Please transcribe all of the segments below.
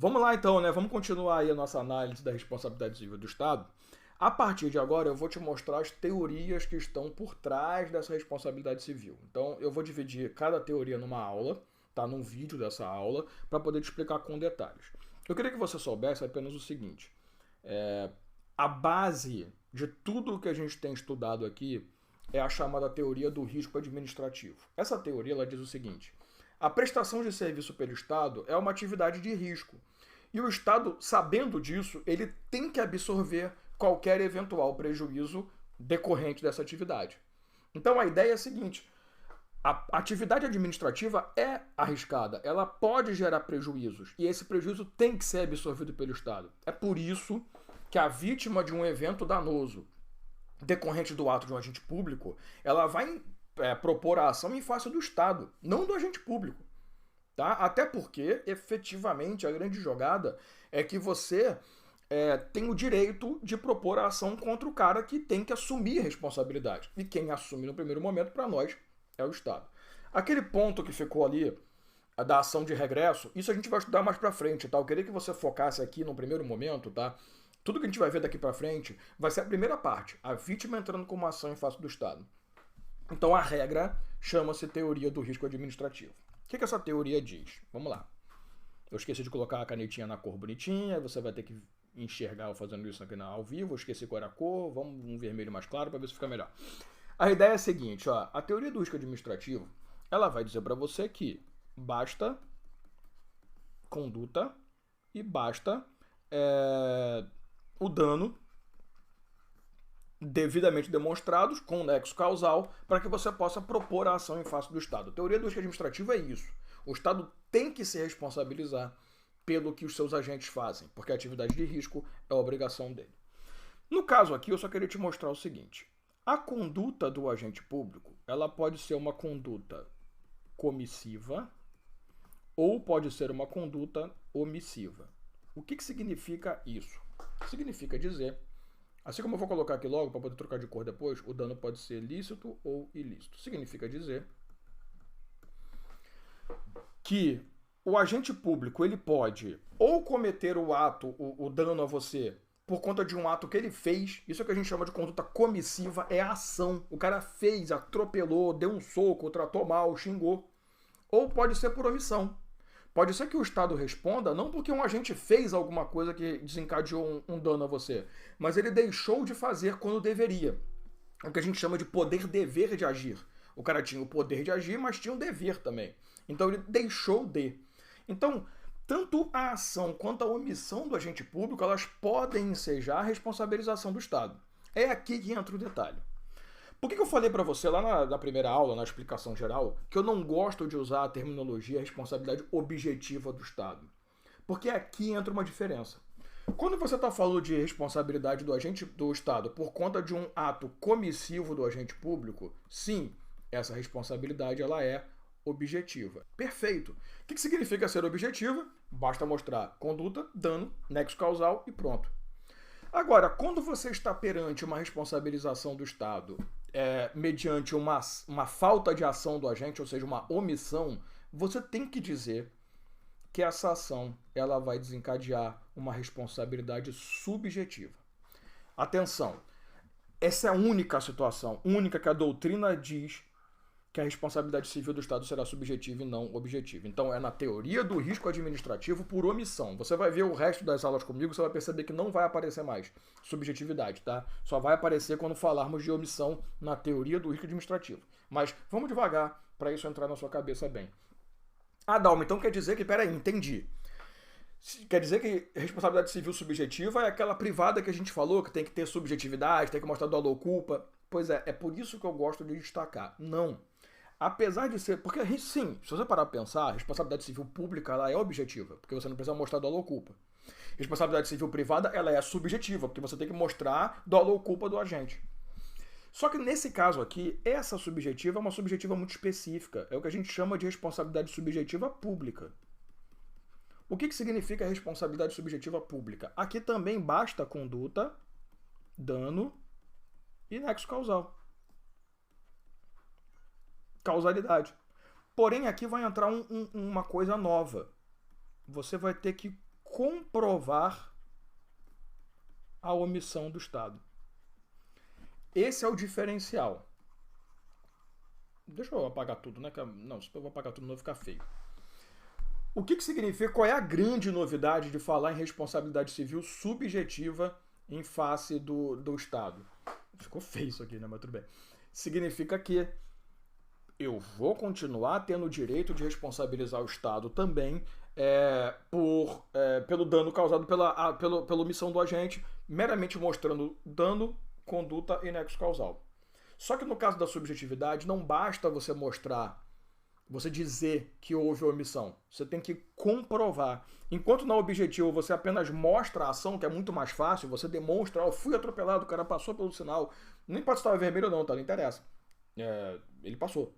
Vamos lá então, né? Vamos continuar aí a nossa análise da responsabilidade civil do Estado. A partir de agora eu vou te mostrar as teorias que estão por trás dessa responsabilidade civil. Então eu vou dividir cada teoria numa aula, tá? Num vídeo dessa aula, para poder te explicar com detalhes. Eu queria que você soubesse apenas o seguinte: a base de tudo o que a gente tem estudado aqui é a chamada teoria do risco administrativo. Essa teoria ela diz o seguinte: a prestação de serviço pelo Estado é uma atividade de risco. E o Estado, sabendo disso, ele tem que absorver qualquer eventual prejuízo decorrente dessa atividade. Então a ideia é a seguinte: a atividade administrativa é arriscada, ela pode gerar prejuízos e esse prejuízo tem que ser absorvido pelo Estado. É por isso que a vítima de um evento danoso decorrente do ato de um agente público, ela vai propor a ação em face do Estado, não do agente público. Tá? Até porque, efetivamente, a grande jogada é que você tem o direito de propor a ação contra o cara que tem que assumir a responsabilidade. E quem assume no primeiro momento, para nós, é o Estado. Aquele ponto que ficou ali, da ação de regresso, isso a gente vai estudar mais para frente, tá? Eu queria que você focasse aqui no primeiro momento, tá? Tudo que a gente vai ver daqui para frente vai ser a primeira parte, a vítima entrando com uma ação em face do Estado. Então a regra chama-se teoria do risco administrativo. O que essa teoria diz? Vamos lá. Eu esqueci de colocar a canetinha na cor bonitinha, você vai ter que enxergar eu fazendo isso aqui ao vivo, eu esqueci qual era a cor, vamos um vermelho mais claro para ver se fica melhor. A ideia é a seguinte, ó, a teoria do risco administrativo, ela vai dizer para você que basta conduta e basta o dano devidamente demonstrados, com nexo causal, para que você possa propor a ação em face do Estado. A teoria do risco administrativo é isso. O Estado tem que se responsabilizar pelo que os seus agentes fazem, porque a atividade de risco é a obrigação dele. No caso aqui, eu só queria te mostrar o seguinte: a conduta do agente público, ela pode ser uma conduta comissiva ou pode ser uma conduta omissiva. O que significa isso? Significa dizer, assim como eu vou colocar aqui logo para poder trocar de cor depois, o dano pode ser lícito ou ilícito. Significa dizer que o agente público ele pode ou cometer o ato, o dano a você, por conta de um ato que ele fez. Isso é o que a gente chama de conduta comissiva, é a ação. O cara fez, atropelou, deu um soco, tratou mal, xingou. Ou pode ser por omissão. Pode ser que o Estado responda não porque um agente fez alguma coisa que desencadeou um dano a você, mas ele deixou de fazer quando deveria. O que a gente chama de poder-dever de agir. O cara tinha o poder de agir, mas tinha o dever também. Então ele deixou de. Então, tanto a ação quanto a omissão do agente público, elas podem ensejar a responsabilização do Estado. É aqui que entra o detalhe. Por que eu falei para você lá na primeira aula, na explicação geral, que eu não gosto de usar a terminologia responsabilidade objetiva do Estado? Porque aqui entra uma diferença. Quando você está falando de responsabilidade do agente do Estado por conta de um ato comissivo do agente público, sim, essa responsabilidade ela é objetiva. Perfeito. O que significa ser objetiva? Basta mostrar conduta, dano, nexo causal e pronto. Agora, quando você está perante uma responsabilização do Estado mediante uma falta de ação do agente, ou seja, uma omissão, você tem que dizer que essa ação ela vai desencadear uma responsabilidade subjetiva. Atenção, essa é a única situação, única que a doutrina diz que a responsabilidade civil do Estado será subjetiva e não objetiva. Então é na teoria do risco administrativo por omissão. Você vai ver o resto das aulas comigo, você vai perceber que não vai aparecer mais subjetividade, tá? Só vai aparecer quando falarmos de omissão na teoria do risco administrativo. Mas vamos devagar para isso entrar na sua cabeça bem. Ah, Dalma, então quer dizer que, peraí, entendi. Quer dizer que responsabilidade civil subjetiva é aquela privada que a gente falou, que tem que ter subjetividade, tem que mostrar dolo ou culpa. Pois é por isso que eu gosto de destacar. Não. Apesar de ser... Porque, sim, se você parar para pensar, a responsabilidade civil pública ela é objetiva, porque você não precisa mostrar dolo ou culpa. Responsabilidade civil privada ela é subjetiva, porque você tem que mostrar dolo ou culpa do agente. Só que nesse caso aqui, essa subjetiva é uma subjetiva muito específica. É o que a gente chama de responsabilidade subjetiva pública. O que significa responsabilidade subjetiva pública? Aqui também basta conduta, dano e nexo causal. Causalidade. Porém, aqui vai entrar uma coisa nova. Você vai ter que comprovar a omissão do Estado. Esse é o diferencial. Deixa eu apagar tudo, né? Não, se eu vou apagar tudo, não vai ficar feio. O que significa, qual é a grande novidade de falar em responsabilidade civil subjetiva em face do Estado? Ficou feio isso aqui, né? Mas tudo bem. Significa que eu vou continuar tendo o direito de responsabilizar o Estado também pelo dano causado pela omissão do agente, meramente mostrando dano, conduta e nexo causal. Só que no caso da subjetividade, não basta você mostrar, você dizer que houve omissão. Você tem que comprovar. Enquanto na objetiva você apenas mostra a ação, que é muito mais fácil, você demonstra, eu fui atropelado, o cara passou pelo sinal. Não importa se estava vermelho ou não, tá? Não interessa. Ele passou.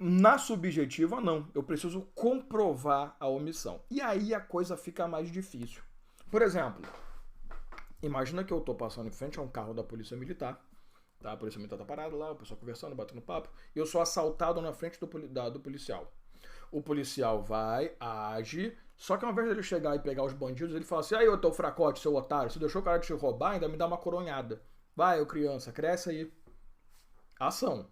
Na subjetiva, não. Eu preciso comprovar a omissão. E aí a coisa fica mais difícil. Por exemplo, imagina que eu estou passando em frente a um carro da Polícia Militar. Tá? A Polícia Militar tá parada lá, o pessoal conversando, batendo papo. E eu sou assaltado na frente do policial. O policial vai, age. Só que ao invés dele chegar e pegar os bandidos, ele fala assim: aí, ô teu fracote, seu otário, você deixou o cara te roubar, ainda me dá uma coronhada. Vai, ô criança, cresce aí. Ação.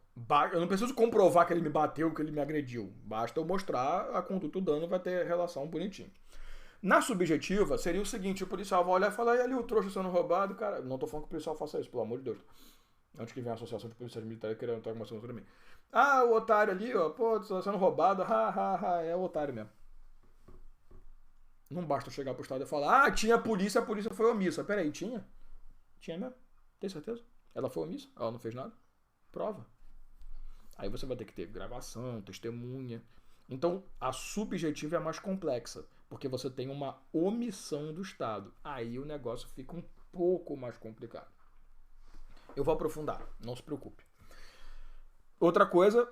Eu não preciso comprovar que ele me bateu, que ele me agrediu. Basta eu mostrar a conduta, o dano vai ter relação bonitinho. Na subjetiva, seria o seguinte: o policial vai olhar e falar: e ali o trouxa sendo roubado, cara. Não tô falando que o policial faça isso, pelo amor de Deus. Antes que venha a Associação de Policiais Militares querendo estar mostrando sobre mim. Ah, o otário ali, ó, pô, tá sendo roubado, é o otário mesmo. Não basta eu chegar pro Estado e falar: tinha polícia, a polícia foi omissa. Peraí, tinha? Tinha mesmo? Tem certeza? Ela foi omissa? Ela não fez nada? Prova. Aí você vai ter que ter gravação, testemunha. Então, a subjetiva é mais complexa, porque você tem uma omissão do Estado. Aí o negócio fica um pouco mais complicado. Eu vou aprofundar, não se preocupe. Outra coisa,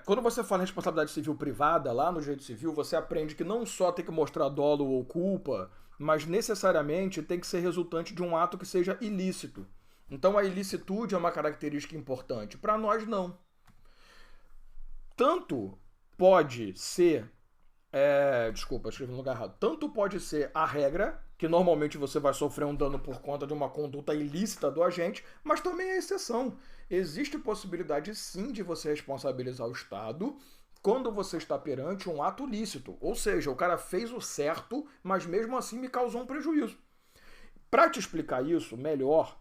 quando você fala em responsabilidade civil privada, lá no direito civil, você aprende que não só tem que mostrar dolo ou culpa, mas necessariamente tem que ser resultante de um ato que seja ilícito. Então a ilicitude é uma característica importante. Para nós, não. Tanto pode ser... desculpa, escrevi no lugar errado. Tanto pode ser a regra, que normalmente você vai sofrer um dano por conta de uma conduta ilícita do agente, mas também é exceção. Existe possibilidade, sim, de você responsabilizar o Estado quando você está perante um ato lícito. Ou seja, o cara fez o certo, mas mesmo assim me causou um prejuízo. Para te explicar isso melhor,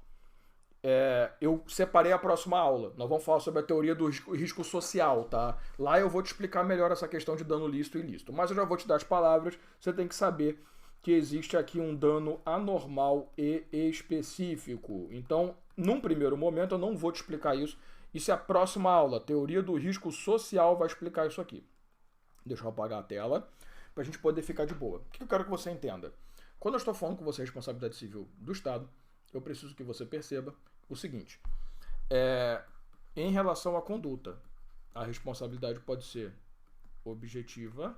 eu separei a próxima aula. Nós vamos falar sobre a teoria do risco social, tá? Lá eu vou te explicar melhor essa questão de dano lícito e ilícito. Mas eu já vou te dar as palavras, você tem que saber que existe aqui um dano anormal e específico. Então, num primeiro momento, eu não vou te explicar isso. Isso é a próxima aula. A teoria do risco social vai explicar isso aqui. Deixa eu apagar a tela para a gente poder ficar de boa. O que eu quero que você entenda? Quando eu estou falando com você a responsabilidade civil do Estado, eu preciso que você perceba o seguinte. Em relação à conduta, a responsabilidade pode ser objetiva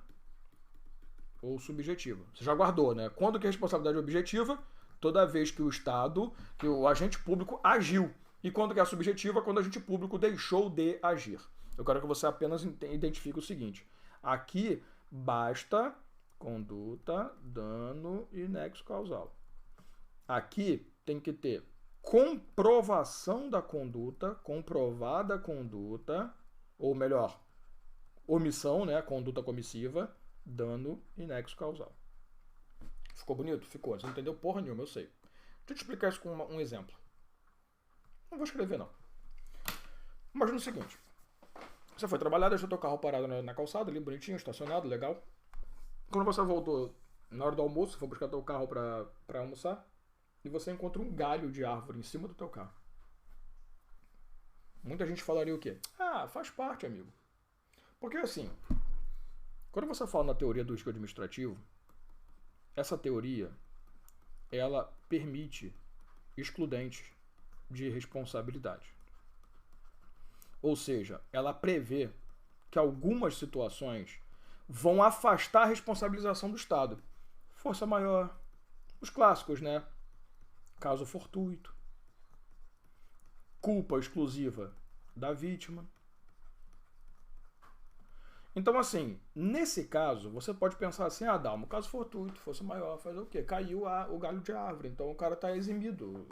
ou subjetiva. Você já guardou, né? Quando que a responsabilidade é objetiva? Toda vez que o Estado, que o agente público agiu. E quando que é subjetiva? Quando o agente público deixou de agir. Eu quero que você apenas identifique o seguinte. Aqui basta conduta, dano e nexo causal. Aqui tem que ter comprovação da conduta, comprovada a conduta, ou melhor, omissão, né? Conduta comissiva, dano e nexo causal. Ficou bonito? Ficou. Você não entendeu porra nenhuma, eu sei. Deixa eu te explicar isso com um exemplo. Não vou escrever, não. Imagina o seguinte. Você foi trabalhar, deixou teu carro parado na calçada, ali bonitinho, estacionado, legal. Quando você voltou na hora do almoço, foi buscar teu carro pra almoçar, e você encontra um galho de árvore em cima do teu carro. Muita gente falaria o quê? Faz parte, amigo. Porque assim, quando você fala na teoria do risco administrativo, essa teoria, ela permite excludentes de responsabilidade. Ou seja, ela prevê que algumas situações vão afastar a responsabilização do Estado. Força maior, os clássicos, né? Caso fortuito, culpa exclusiva da vítima. Então, assim, nesse caso, você pode pensar assim, ah, Dalmo, caso fortuito, fosse maior, fazer o quê? Caiu o galho de árvore, então o cara está eximido,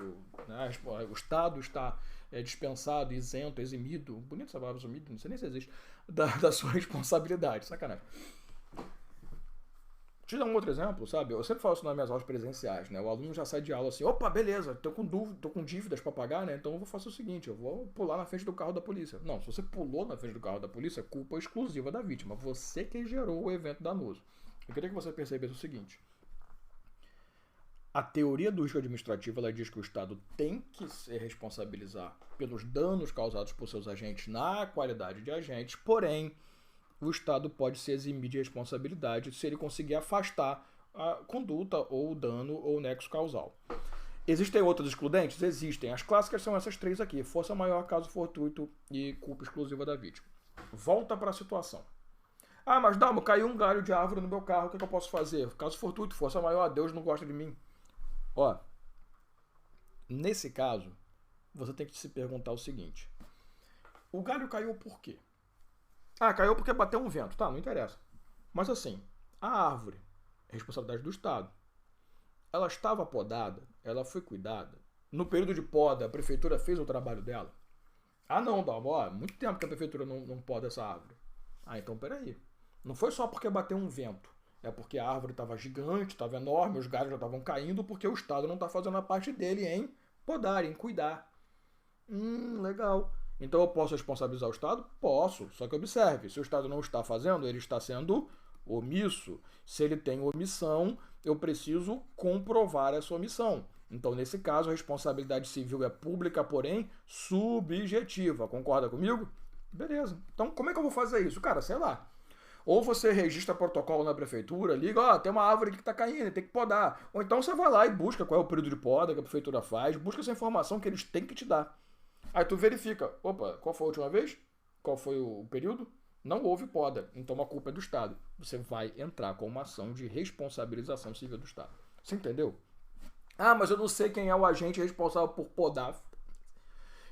né? O Estado está dispensado, isento, eximido, bonito essa palavra, eximido, não sei nem se existe, da sua responsabilidade, sacanagem. Te dar um outro exemplo, sabe? Eu sempre falo isso nas minhas aulas presenciais, né? O aluno já sai de aula assim, opa, beleza, tô com dúvida, tô com dívidas para pagar, né? Então eu vou fazer o seguinte, eu vou pular na frente do carro da polícia. Não, se você pulou na frente do carro da polícia, é culpa exclusiva da vítima. Você que gerou o evento danoso. Eu queria que você percebesse o seguinte. A teoria do risco administrativo, ela diz que o Estado tem que se responsabilizar pelos danos causados por seus agentes na qualidade de agentes, porém, o Estado pode se eximir de responsabilidade se ele conseguir afastar a conduta ou o dano ou o nexo causal. Existem outras excludentes? Existem. As clássicas são essas três aqui: força maior, caso fortuito e culpa exclusiva da vítima. Volta para a situação. Ah, mas Dalmo, caiu um galho de árvore no meu carro, o que eu posso fazer? Caso fortuito, força maior, Deus não gosta de mim. Ó, nesse caso, você tem que se perguntar o seguinte: o galho caiu por quê? Ah, caiu porque bateu um vento. Tá, não interessa. Mas assim, a árvore é responsabilidade do Estado. Ela estava podada, ela foi cuidada. No período de poda, a prefeitura fez o trabalho dela. Ah, não, Dalmo, ó, muito tempo que a prefeitura não poda essa árvore. Ah, então peraí. Não foi só porque bateu um vento. É porque a árvore estava gigante, estava enorme, os galhos já estavam caindo, porque o Estado não está fazendo a parte dele em podar, em cuidar. Legal. Então eu posso responsabilizar o Estado? Posso. Só que observe, se o Estado não está fazendo, ele está sendo omisso. Se ele tem omissão, eu preciso comprovar essa omissão. Então, nesse caso, a responsabilidade civil é pública, porém subjetiva. Concorda comigo? Beleza. Então, como é que eu vou fazer isso? Cara, sei lá. Ou você registra protocolo na prefeitura, liga, ó, tem uma árvore aqui que tá caindo, tem que podar. Ou então você vai lá e busca qual é o período de poda que a prefeitura faz, busca essa informação que eles têm que te dar. Aí tu verifica, opa, qual foi a última vez? Qual foi o período? Não houve poda, então a culpa é do Estado. Você vai entrar com uma ação de responsabilização civil do Estado. Você entendeu? Ah, mas eu não sei quem é o agente responsável por podar.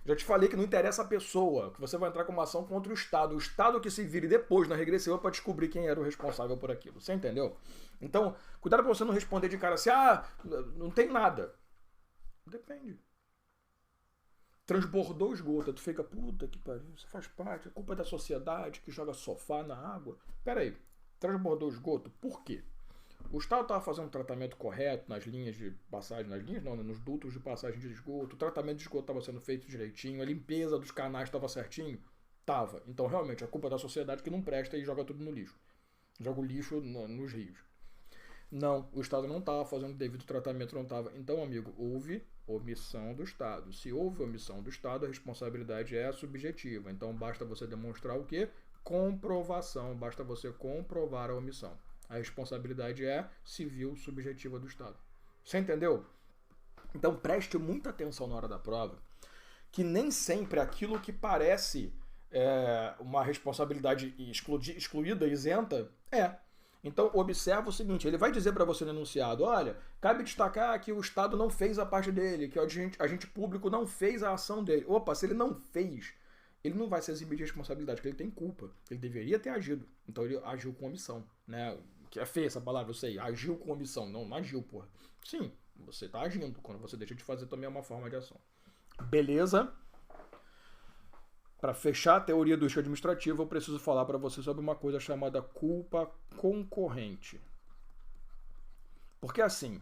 Já te falei que não interessa a pessoa, que você vai entrar com uma ação contra o Estado. O Estado que se vire depois na regressiva para descobrir quem era o responsável por aquilo. Você entendeu? Então, cuidado para você não responder de cara assim, ah, não tem nada. Depende. Transbordou o esgoto, tu fica, puta que pariu, isso faz parte, a culpa é da sociedade que joga sofá na água. Pera aí, transbordou o esgoto, por quê? O Estado estava fazendo um tratamento correto nas linhas de passagem, nas linhas não, né, nos dutos de passagem de esgoto, o tratamento de esgoto estava sendo feito direitinho, a limpeza dos canais estava certinho? Tava. Então, realmente, a culpa é da sociedade que não presta e joga tudo no lixo. Joga o lixo nos rios. Não, o Estado não estava fazendo o devido tratamento, não estava. Então, amigo, houve omissão do Estado. Se houve omissão do Estado, a responsabilidade é subjetiva. Então, basta você demonstrar o quê? Comprovação. Basta você comprovar a omissão. A responsabilidade é civil subjetiva do Estado. Você entendeu? Então, preste muita atenção na hora da prova, que nem sempre aquilo que parece uma responsabilidade excluída, isenta, é. Então, observa o seguinte, ele vai dizer para você no enunciado, olha, cabe destacar que o Estado não fez a parte dele, que o agente público não fez a ação dele. Opa, se ele não fez, ele não vai se eximir de responsabilidade, porque ele tem culpa. Ele deveria ter agido. Então, ele agiu com omissão, né? Que é feia essa palavra, eu sei. Agiu com omissão. Não agiu, porra. Sim, você tá agindo. Quando você deixa de fazer, também é uma forma de ação. Beleza? Para fechar a teoria do risco administrativo, eu preciso falar para você sobre uma coisa chamada culpa concorrente. Porque assim,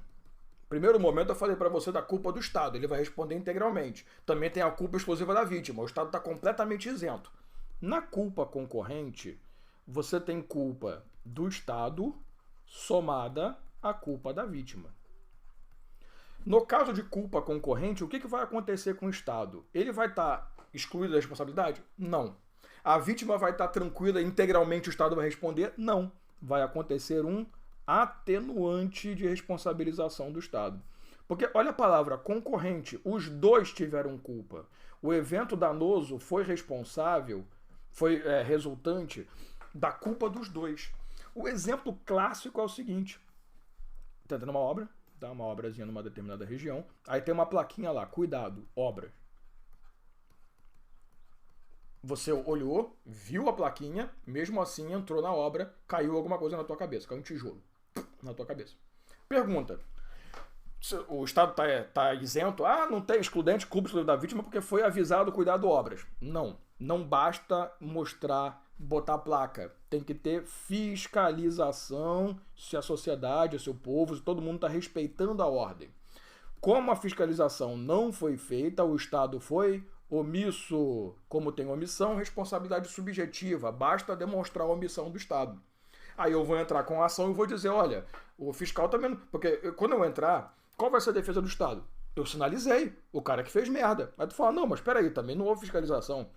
primeiro momento eu falei para você da culpa do Estado, ele vai responder integralmente. Também tem a culpa exclusiva da vítima, o Estado está completamente isento. Na culpa concorrente, você tem culpa do Estado somada à culpa da vítima. No caso de culpa concorrente, o que vai acontecer com o Estado? Ele vai estar excluído da responsabilidade? Não. A vítima vai estar tranquila, integralmente o Estado vai responder? Não. Vai acontecer um atenuante de responsabilização do Estado. Porque, olha a palavra concorrente, os dois tiveram culpa. O evento danoso foi responsável, foi resultante da culpa dos dois. O exemplo clássico é o seguinte. Tá tendo uma obra, tá? Uma obrazinha numa determinada região, aí tem uma plaquinha lá, cuidado, obra. Você olhou, viu a plaquinha, mesmo assim entrou na obra, caiu alguma coisa na tua cabeça, caiu um tijolo na tua cabeça. Pergunta: o Estado está isento? Ah, não tem excludente, culpa excludente da vítima porque foi avisado cuidado obras. Não, não basta mostrar, botar placa. Tem que ter fiscalização se a sociedade, se o povo, se todo mundo está respeitando a ordem. Como a fiscalização não foi feita, o Estado foi omisso. Como tem omissão, responsabilidade subjetiva. Basta demonstrar a omissão do Estado. Aí eu vou entrar com a ação e vou dizer, olha, o fiscal tá vendo. Porque quando eu entrar, qual vai ser a defesa do Estado? Eu sinalizei, o cara que fez merda. Aí tu fala, não, mas peraí, também não houve fiscalização.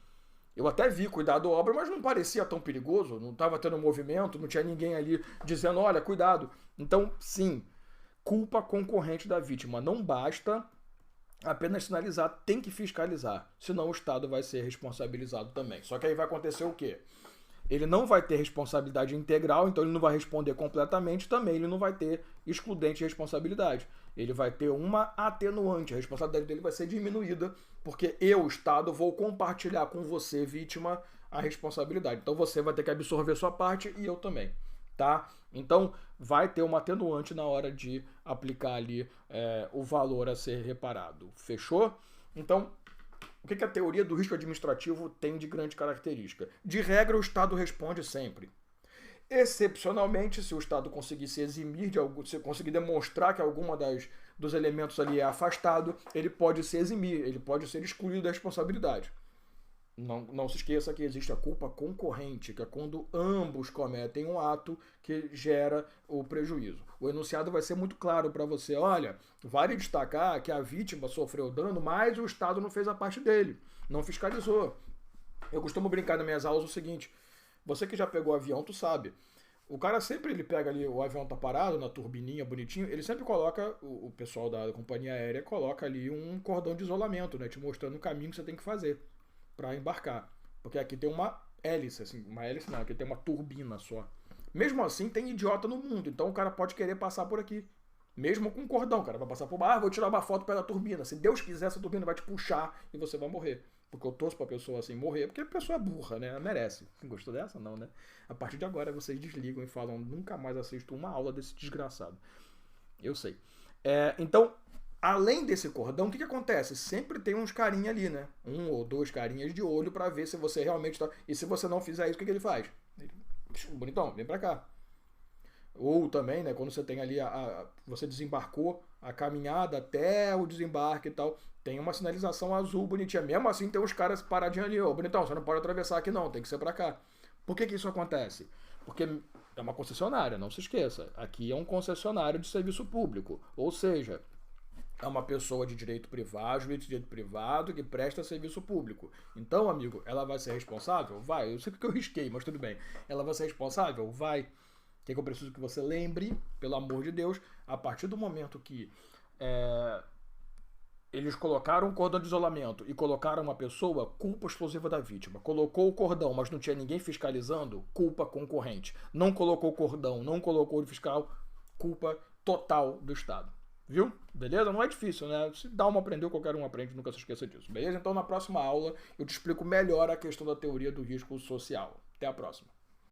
Eu até vi cuidado da obra, mas não parecia tão perigoso, não estava tendo movimento, não tinha ninguém ali dizendo, olha, cuidado. Então, sim, culpa concorrente da vítima. Não basta apenas sinalizar, tem que fiscalizar, senão o Estado vai ser responsabilizado também. Só que aí vai acontecer o quê? Ele não vai ter responsabilidade integral, então ele não vai responder completamente, também ele não vai ter excludente de responsabilidade. Ele vai ter uma atenuante, a responsabilidade dele vai ser diminuída, porque eu, Estado, vou compartilhar com você, vítima, a responsabilidade. Então você vai ter que absorver sua parte e eu também, tá? Então vai ter uma atenuante na hora de aplicar ali o valor a ser reparado. Fechou? Então, o que a teoria do risco administrativo tem de grande característica? De regra, o Estado responde sempre. Excepcionalmente, se o Estado conseguir se eximir de algo, se conseguir demonstrar que alguma dos elementos ali é afastado, ele pode se eximir, ele pode ser excluído da responsabilidade. Não se esqueça que existe a culpa concorrente, que é quando ambos cometem um ato que gera o prejuízo. O enunciado vai ser muito claro para você. Olha, vale destacar que a vítima sofreu dano, mas o Estado não fez a parte dele, não fiscalizou. Eu costumo brincar nas minhas aulas o seguinte, você que já pegou avião, tu sabe. O cara sempre, ele pega ali, o avião tá parado, na turbininha, bonitinho, ele sempre coloca, o pessoal da companhia aérea coloca ali um cordão de isolamento, né, te mostrando o caminho que você tem que fazer para embarcar. Porque aqui tem uma hélice, assim, uma hélice não, aqui tem uma turbina só. Mesmo assim, tem idiota no mundo, então o cara pode querer passar por aqui. Mesmo com cordão, o cara vai passar por vou tirar uma foto pela turbina. Se Deus quiser, essa turbina vai te puxar e você vai morrer. Porque eu torço pra pessoa assim morrer, porque a pessoa é burra, né? Ela merece. Gostou dessa? Não, né? A partir de agora vocês desligam e falam, nunca mais assisto uma aula desse desgraçado. Eu sei. Então, além desse cordão, o que acontece? Sempre tem uns carinha ali, né? 1 ou 2 carinhas de olho pra ver se você realmente tá... E se você não fizer isso, o que ele faz? Bonitão, vem pra cá. Ou também, né, quando você tem ali, você desembarcou a caminhada até o desembarque e tal, tem uma sinalização azul bonitinha. Mesmo assim, tem os caras paradinhos ali, bonitão, você não pode atravessar aqui não, tem que ser pra cá. Por que isso acontece? Porque é uma concessionária, não se esqueça. Aqui é um concessionário de serviço público. Ou seja, é uma pessoa de direito privado, juiz de direito privado que presta serviço público. Então, amigo, ela vai ser responsável? Vai. Eu sei porque eu risquei, mas tudo bem. Ela vai ser responsável? Vai. O que eu preciso que você lembre, pelo amor de Deus, a partir do momento que eles colocaram um cordão de isolamento e colocaram uma pessoa, culpa exclusiva da vítima. Colocou o cordão, mas não tinha ninguém fiscalizando, culpa concorrente. Não colocou o cordão, não colocou o fiscal, culpa total do Estado. Viu? Beleza? Não é difícil, né? Se dá uma aprendeu, qualquer um aprende, nunca se esqueça disso. Beleza? Então na próxima aula eu te explico melhor a questão da teoria do risco social. Até a próxima.